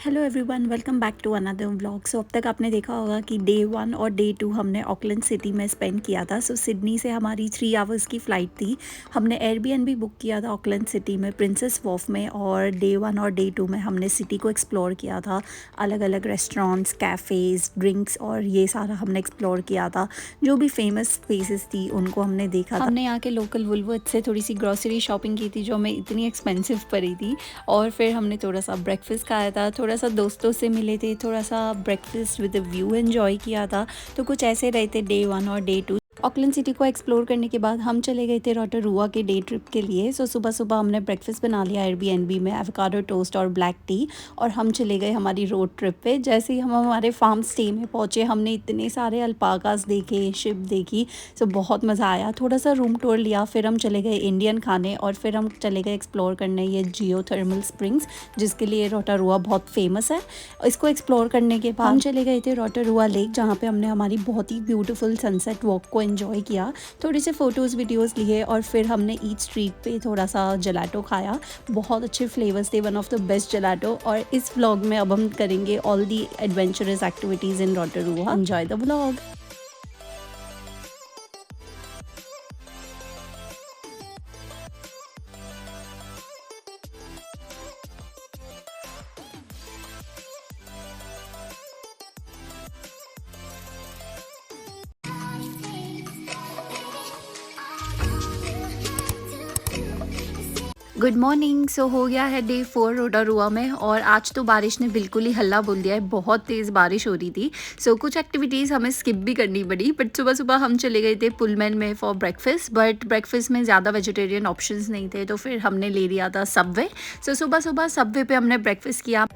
Hello everyone, welcome back to another vlog. So अब तक आपने देखा होगा कि डे 1 और डे 2 हमने ऑकलैंड सिटी में स्पेंड किया था। सो सिडनी से हमारी 3 आवर्स की फ़्लाइट थी। हमने एयरबीएनबी बुक किया था ऑकलैंड सिटी में प्रिंसेस वॉफ में, और डे 1 और डे 2 में हमने सिटी को एक्सप्लोर किया था। अलग अलग रेस्टोरेंट्स, कैफ़ेज़, ड्रिंक्स और ये सारा हमने एक्सप्लोर किया था। जो भी फेमस प्लेसेस थी उनको हमने देखा था। हमने यहाँ के लोकल वुलवर्थ से थोड़ी सी ग्रॉसरी शॉपिंग की थी जो हमें इतनी एक्सपेंसिव पड़ी थी। और फिर हमने थोड़ा सा ब्रेकफास्ट खाया था, थोड़ा सा दोस्तों से मिले थे, थोड़ा सा breakfast with a view enjoy किया था। तो कुछ ऐसे रहे थे डे 1 और डे 2। ऑकलैंड सिटी को एक्सप्लोर करने के बाद हम चले गए थे रोटोरुआ के डे ट्रिप के लिए। सो सुबह सुबह हमने ब्रेकफास्ट बना लिया एयरबीएनबी में, एवोकाडो टोस्ट और ब्लैक टी, और हम चले गए हमारी रोड ट्रिप पे। जैसे ही हम हमारे फार्म स्टे में पहुँचे, हमने इतने सारे अल्पाकास देखे, शिप देखी। सो बहुत मज़ा आया। थोड़ा सा रूम टूर लिया, फिर हम चले गए इंडियन खाने, और फिर हम चले गए एक्सप्लोर करने ये जियो थर्मल स्प्रिंग्स, जिसके लिए रोटोरुआ बहुत फेमस है। इसको एक्सप्लोर करने के बाद हम चले गए थे रोटोरुआ लेक, जहाँ पे हमने हमारी बहुत ही ब्यूटीफुल सनसेट वॉक को एंजॉय किया। थोड़े से फ़ोटोज़ वीडियोज़ लिए, और फिर हमने ईट स्ट्रीट पे थोड़ा सा जलाटो खाया। बहुत अच्छे फ्लेवर्स थे, one of the best gelato. और इस व्लॉग में अब हम करेंगे all the adventurous activities in Rotorua. Enjoy the vlog. Good morning. So हो गया है डे 4 रोटोरुआ में, और आज तो बारिश ने बिल्कुल ही हल्ला बोल दिया है। बहुत तेज़ बारिश हो रही थी। सो कुछ एक्टिविटीज़ हमें स्किप भी करनी पड़ी। बट सुबह सुबह हम चले गए थे पुलमैन में फॉर ब्रेकफास्ट, बट ब्रेकफास्ट में ज़्यादा वेजिटेरियन ऑप्शंस नहीं थे, तो फिर हमने ले लिया था सबवे। सो सुबह सुबह सबवे पे हमने ब्रेकफास्ट किया।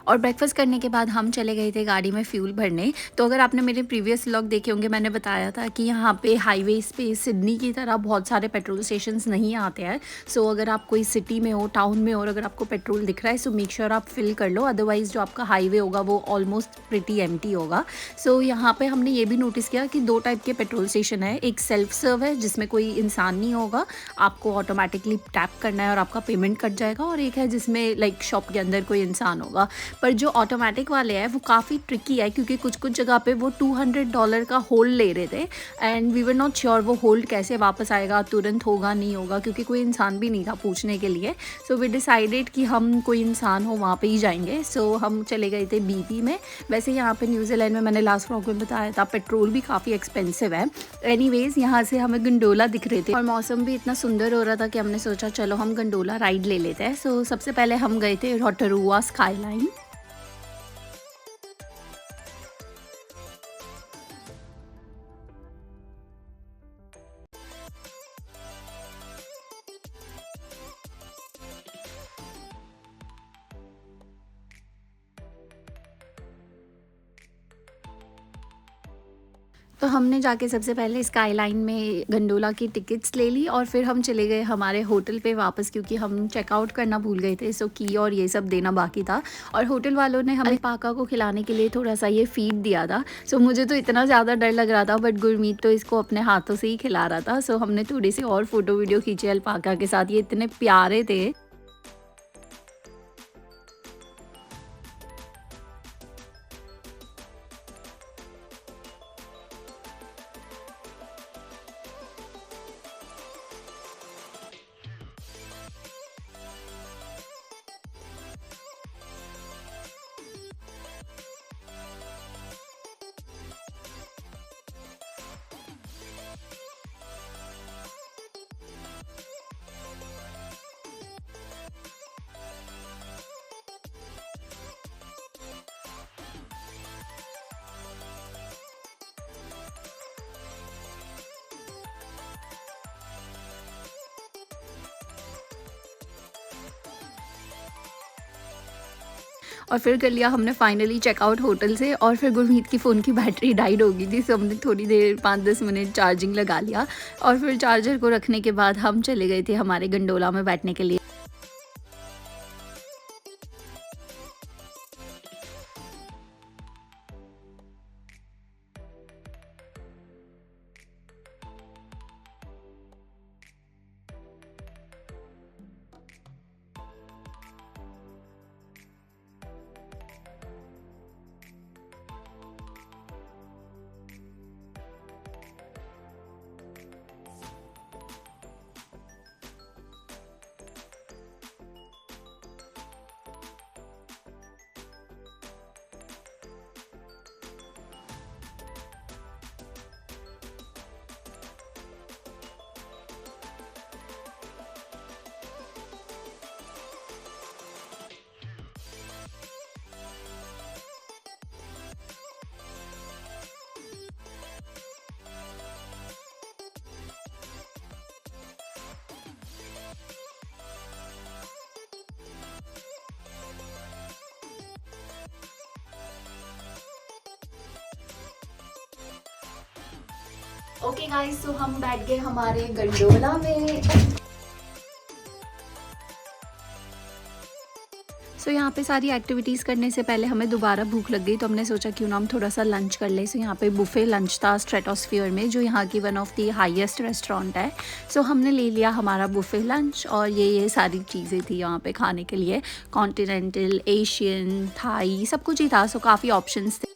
और ब्रेकफास्ट करने के बाद हम चले गए थे गाड़ी में फ्यूल भरने। तो अगर आपने मेरे प्रीवियस व्लॉग देखे होंगे, मैंने बताया था कि यहाँ पे हाईवेज़ पे सिडनी की तरह बहुत सारे पेट्रोल स्टेशंस नहीं आते हैं। सो अगर आप कोई सिटी में हो, टाउन में हो, और अगर आपको पेट्रोल दिख रहा है, सो मेक श्योर आप फिल कर लो, अदरवाइज़ जो आपका हाईवे होगा वो ऑलमोस्ट प्रिटी एम्प्टी होगा। सो यहाँ पे हमने ये भी नोटिस किया कि 2 टाइप के पेट्रोल स्टेशन है। एक सेल्फ सर्व है जिसमें कोई इंसान नहीं होगा, आपको ऑटोमेटिकली टैप करना है और आपका पेमेंट कट जाएगा, और एक है जिसमें लाइक शॉप के अंदर कोई इंसान होगा। पर जो ऑटोमेटिक वाले हैं वो काफ़ी ट्रिकी है, क्योंकि कुछ कुछ जगह पे वो $200 का होल्ड ले रहे थे, and we were not sure वो होल्ड कैसे वापस आएगा, तुरंत होगा नहीं होगा, क्योंकि कोई इंसान भी नहीं था पूछने के लिए। सो वी डिसाइडेड कि हम कोई इंसान हो वहाँ पे ही जाएंगे। सो हम चले गए थे बीपी में। वैसे यहाँ पे न्यूजीलैंड में मैंने लास्ट व्लॉग में बताया था पेट्रोल भी काफ़ी एक्सपेंसिव है। एनीवेज यहाँ से हमें गंडोला दिख रहे थे, और मौसम भी इतना सुंदर हो रहा था कि हमने सोचा चलो हम गंडोला राइड ले लेते हैं। सो सबसे पहले हम गए थे रोटोरुआ स्काईलाइन। तो हमने जाके सबसे पहले स्काईलाइन में गंडोला की टिकट्स ले ली, और फिर हम चले गए हमारे होटल पे वापस, क्योंकि हम चेकआउट करना भूल गए थे। सो की और ये सब देना बाकी था, और होटल वालों ने हमें अल्पाका को खिलाने के लिए थोड़ा सा ये फीड दिया था। सो मुझे तो इतना ज़्यादा डर लग रहा था, बट गुरमीत तो इसको अपने हाथों से ही खिला रहा था। सो हमने थोड़ी सी और फोटो वीडियो खींचे अल्पाका के साथ। ये इतने प्यारे थे। और फिर कर लिया हमने फाइनली चेकआउट होटल से, और फिर गुरमीत की फ़ोन की बैटरी डाइड हो गई थी। सो हमने थोड़ी देर 5-10 मिनट चार्जिंग लगा लिया, और फिर चार्जर को रखने के बाद हम चले गए थे हमारे गंडोला में बैठने के लिए। ओके गाइस, तो हम बैठ गए हमारे गंडोला में। सो यहाँ पे सारी एक्टिविटीज़ करने से पहले हमें दोबारा भूख लग गई, तो हमने सोचा क्यों ना हम थोड़ा सा लंच कर लें। सो यहाँ पे बुफे लंच था स्ट्रेटोस्फियर में, जो यहाँ की one of the highest restaurant है। सो हमने ले लिया हमारा बुफे लंच, और ये सारी चीज़ें थी यहाँ पे खाने के लिए। कॉन्टिनेंटल, एशियन, थाई, सब कुछ ही था। सो काफ़ी ऑप्शंस थे।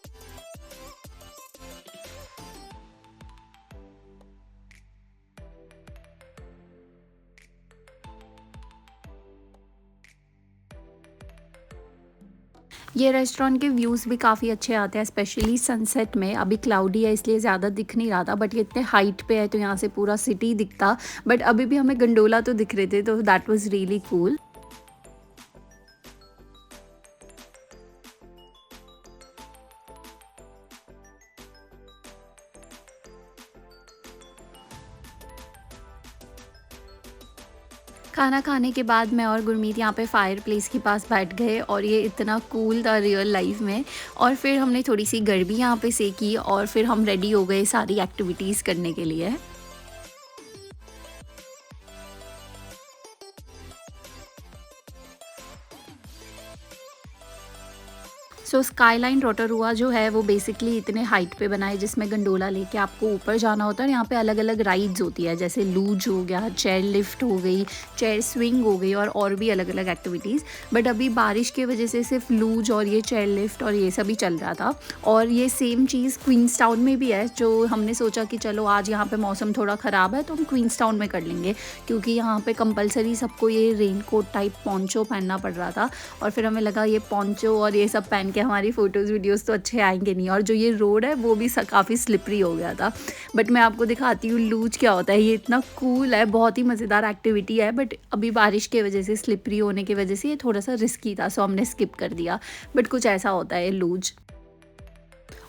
ये रेस्टोरेंट के व्यूज़ भी काफ़ी अच्छे आते हैं, स्पेशली सनसेट में। अभी क्लाउडी है इसलिए ज़्यादा दिख नहीं रहा था, बट ये इतने हाइट पे है तो यहाँ से पूरा सिटी दिखता। बट अभी भी हमें गंडोला तो दिख रहे थे, तो दैट वाज़ रियली कूल। खाना खाने के बाद मैं और गुरमीत यहाँ पे फायर प्लेस के पास बैठ गए, और ये इतना कूल था रियल लाइफ में। और फिर हमने थोड़ी सी गरबी यहाँ पे सेकी, और फिर हम रेडी हो गए सारी एक्टिविटीज़ करने के लिए। सो स्काईलाइन रोटोरुआ जो है वो बेसिकली इतने हाइट पे बना है, जिसमें गंडोला लेके आपको ऊपर जाना होता है। और यहाँ पे अलग अलग राइड्स होती है, जैसे लूज हो गया, चेयर लिफ्ट हो गई, चेयर स्विंग हो गई, और भी अलग अलग एक्टिविटीज़। बट अभी बारिश की वजह से सिर्फ लूज और ये चेयर लिफ्ट और ये सब ही चल रहा था। और ये सेम चीज़ क्वींस टाउन में भी है, जो हमने सोचा कि चलो आज यहाँ पे मौसम थोड़ा ख़राब है तो हम क्वींस टाउन में कर लेंगे, क्योंकि यहाँ पे कंपलसरी सबको ये रेन कोट टाइप पोंचो पहनना पड़ रहा था। और फिर हमें लगा ये पोंचो और ये सब पहन के हमारी फ़ोटोज़ वीडियोज़ तो अच्छे आएंगे नहीं, और जो ये रोड है वो भी काफ़ी स्लिपरी हो गया था। बट मैं आपको दिखाती हूँ लूज क्या होता है। ये इतना कूल है, बहुत ही मज़ेदार एक्टिविटी है, बट अभी बारिश की वजह से, स्लिपरी होने की वजह से ये थोड़ा सा रिस्की था, सो हमने स्किप कर दिया। बट कुछ ऐसा होता है लूज।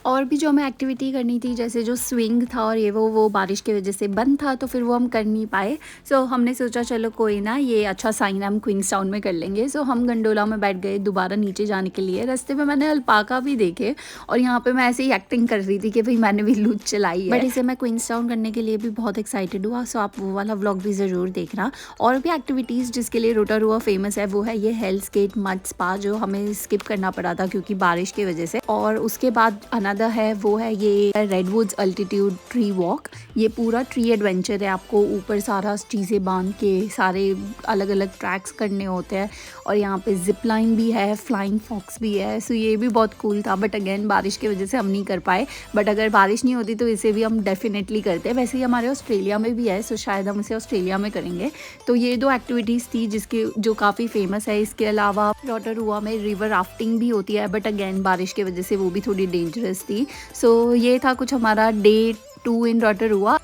और भी जो हमें एक्टिविटी करनी थी, जैसे जो स्विंग था और ये वो बारिश की वजह से बंद था, तो फिर वो हम कर नहीं पाए। सो हमने सोचा चलो कोई ना, ये अच्छा साइन हम क्वींस टाउन में कर लेंगे। सो हम गंडोला में बैठ गए दोबारा नीचे जाने के लिए। रास्ते में मैंने अल्पाका भी देखे, और यहाँ पे मैं ऐसे ही एक्टिंग कर रही थी कि भाई मैंने भी लूज चलाई है। बट इसे मैं क्वींस टाउन करने के लिए भी बहुत एक्साइटेड हुआ। सो आप वो वाला व्लॉग भी ज़रूर देखना। और भी एक्टिविटीज़ जिसके लिए रोटोरुआ फेमस है, वो है ये हेल्स गेट मड स्पा, जो हमें स्किप करना पड़ा था क्योंकि बारिश की वजह से। और उसके बाद अनदर है, वो है ये रेडवुड्स अल्टीट्यूड ट्री वॉक। ये पूरा ट्री एडवेंचर है, आपको ऊपर सारा चीज़ें बांध के सारे अलग अलग ट्रैक्स करने होते हैं। और यहाँ पे जिप लाइन भी है, फ्लाइंग फॉक्स भी है। सो ये भी बहुत कूल था, बट अगेन बारिश की वजह से हम नहीं कर पाए। बट अगर बारिश नहीं होती तो इसे भी हम डेफिनेटली करते हैं। वैसे ही हमारे ऑस्ट्रेलिया में भी है, सो शायद हम इसे ऑस्ट्रेलिया में करेंगे। तो ये दो एक्टिविटीज़ थी जिसके जो काफ़ी फेमस है। इसके अलावा रोटोरुआ में रिवर राफ्टिंग भी होती है, बट अगेन बारिश की वजह से वो भी थोड़ी डेंजरस थी। सो ये था कुछ हमारा डे 2 इन रोटोरुआ।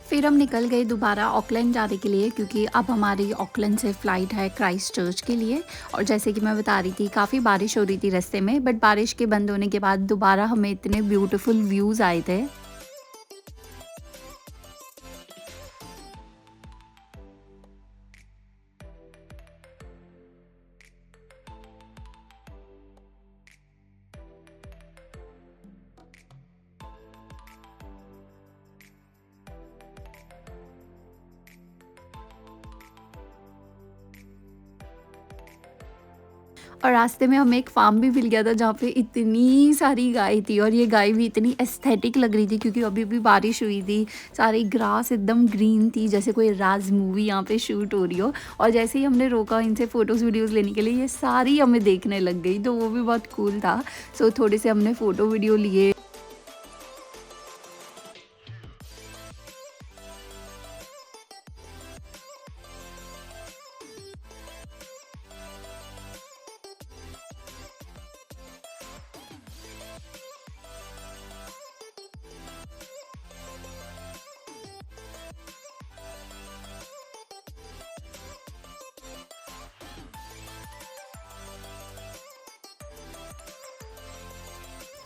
फिर हम निकल गए दोबारा ऑकलैंड जाने के लिए, क्योंकि अब हमारी ऑकलैंड से फ़्लाइट है क्राइस्ट चर्च के लिए। और जैसे कि मैं बता रही थी, काफ़ी बारिश हो रही थी रास्ते में, बट बारिश के बंद होने के बाद दोबारा हमें इतने ब्यूटीफुल व्यूज़ आए थे। और रास्ते में हमें एक फार्म भी मिल गया था, जहाँ पे इतनी सारी गाय थी, और ये गाय भी इतनी एस्थेटिक लग रही थी क्योंकि अभी भी बारिश हुई थी। सारी ग्रास एकदम ग्रीन थी, जैसे कोई राज मूवी यहाँ पे शूट हो रही हो। और जैसे ही हमने रोका इनसे फ़ोटोज़ वीडियोज़ लेने के लिए, ये सारी हमें देखने लग गई, तो वो भी बहुत कूल था। सो थोड़े से हमने फ़ोटो वीडियो लिए।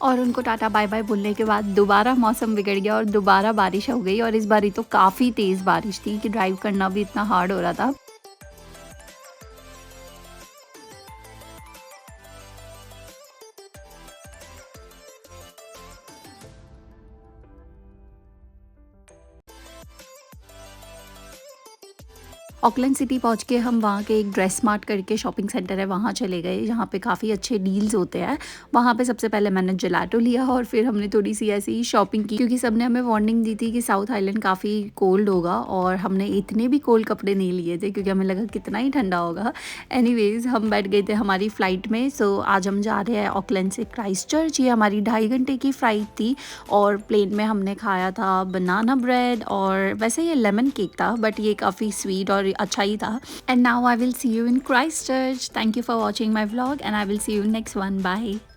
और उनको टाटा बाय बाय बोलने के बाद दोबारा मौसम बिगड़ गया और दोबारा बारिश हो गई, और इस बारी तो काफ़ी तेज़ बारिश थी कि ड्राइव करना भी इतना हार्ड हो रहा था। ऑकलैंड सिटी पहुँच के हम वहाँ के एक ड्रेस मार्ट करके शॉपिंग सेंटर है वहाँ चले गए, जहाँ पे काफ़ी अच्छे डील्स होते हैं। वहाँ पे सबसे पहले मैंने जेलाटो लिया और फिर हमने थोड़ी सी ऐसी ही शॉपिंग की, क्योंकि सबने हमें वार्निंग दी थी कि साउथ आइलैंड काफ़ी कोल्ड होगा, और हमने इतने भी कोल्ड कपड़े नहीं लिए थे क्योंकि हमें लगा कितना ही ठंडा होगा। एनीवेज़ हम बैठ गए थे हमारी फ़्लाइट में। सो आज हम जा रहे हैं ऑकलैंड से क्राइस्टचर्च। ये हमारी 2.5 घंटे की फ़्लाइट थी और प्लेन में हमने खाया था बनाना ब्रेड, और वैसे ये लेमन केक था बट ये काफ़ी स्वीट और अच्छा ही था। And now I will see you in Christchurch. Thank you for watching my vlog and I will see you next one. Bye.